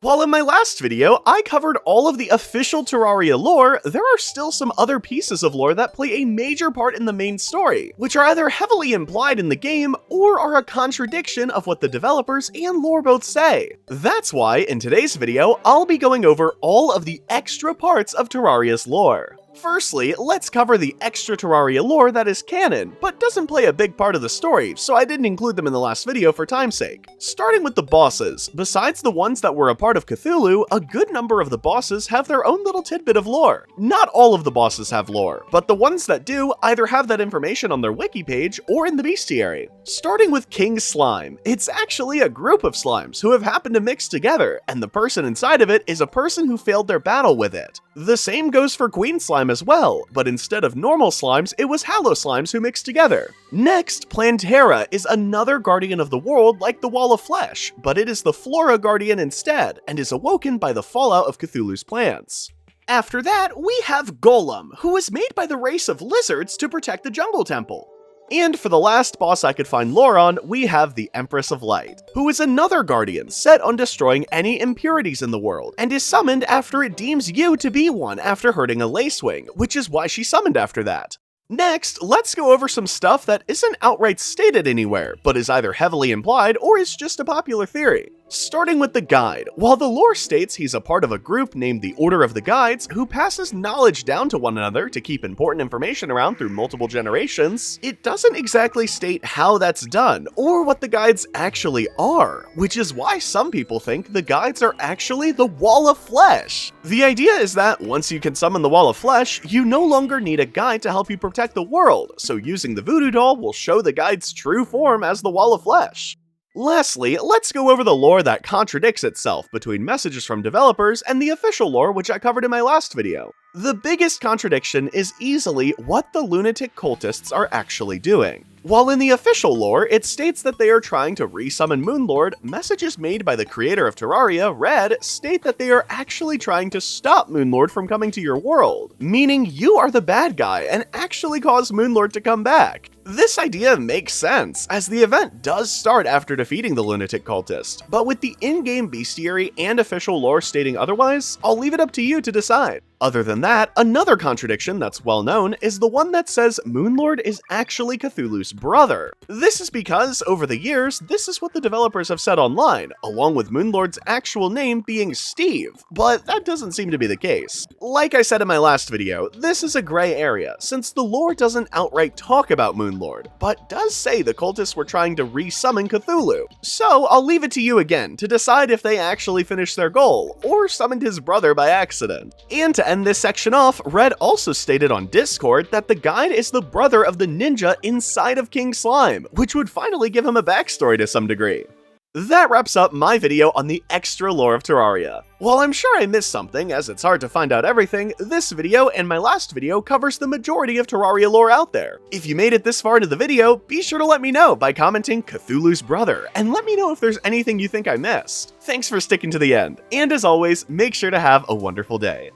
While in my last video, I covered all of the official Terraria lore, there are still some other pieces of lore that play a major part in the main story, which are either heavily implied in the game, or are a contradiction of what the developers and lore both say. That's why, in today's video, I'll be going over all of the extra parts of Terraria's lore. Firstly, let's cover the extra Terraria lore that is canon, but doesn't play a big part of the story, so I didn't include them in the last video for time's sake. Starting with the bosses, besides the ones that were a part of Cthulhu, a good number of the bosses have their own little tidbit of lore. Not all of the bosses have lore, but the ones that do either have that information on their wiki page or in the bestiary. Starting with King Slime, it's actually a group of slimes who have happened to mix together, and the person inside of it is a person who failed their battle with it. The same goes for Queen Slime as well, but instead of normal slimes, it was Hallow Slimes who mixed together. Next, Plantera is another guardian of the world like the Wall of Flesh, but it is the Flora guardian instead, and is awoken by the fallout of Cthulhu's plants. After that, we have Golem, who was made by the race of lizards to protect the Jungle Temple. And for the last boss I could find lore on, we have the Empress of Light, who is another guardian set on destroying any impurities in the world, and is summoned after it deems you to be one after hurting a lacewing, which is why she's summoned after that. Next, let's go over some stuff that isn't outright stated anywhere, but is either heavily implied or is just a popular theory. Starting with the Guide. While the lore states he's a part of a group named the Order of the Guides, who passes knowledge down to one another to keep important information around through multiple generations, it doesn't exactly state how that's done, or what the Guides actually are, which is why some people think the Guides are actually the Wall of Flesh. The idea is that once you can summon the Wall of Flesh, you no longer need a guide to help you protect the world, so using the voodoo doll will show the Guide's true form as the Wall of Flesh. Lastly, let's go over the lore that contradicts itself between messages from developers and the official lore, which I covered in my last video. The biggest contradiction is easily what the lunatic cultists are actually doing. While in the official lore, it states that they are trying to resummon Moonlord, messages made by the creator of Terraria, Red, state that they are actually trying to stop Moonlord from coming to your world, meaning you are the bad guy and actually cause Moonlord to come back. This idea makes sense, as the event does start after defeating the lunatic cultist, but with the in-game bestiary and official lore stating otherwise, I'll leave it up to you to decide. Other than that, another contradiction that's well known is the one that says Moonlord is actually Cthulhu's brother. This is because, over the years, this is what the developers have said online, along with Moonlord's actual name being Steve, but that doesn't seem to be the case. Like I said in my last video, this is a gray area, since the lore doesn't outright talk about Moonlord, but does say the cultists were trying to resummon Cthulhu. So I'll leave it to you again to decide if they actually finished their goal, or summoned his brother by accident. And to end this section off, Red also stated on Discord that the Guide is the brother of the ninja inside of King Slime, which would finally give him a backstory to some degree. That wraps up my video on the extra lore of Terraria. While I'm sure I missed something, as it's hard to find out everything, this video and my last video covers the majority of Terraria lore out there. If you made it this far into the video, be sure to let me know by commenting Cthulhu's brother, and let me know if there's anything you think I missed. Thanks for sticking to the end, and as always, make sure to have a wonderful day.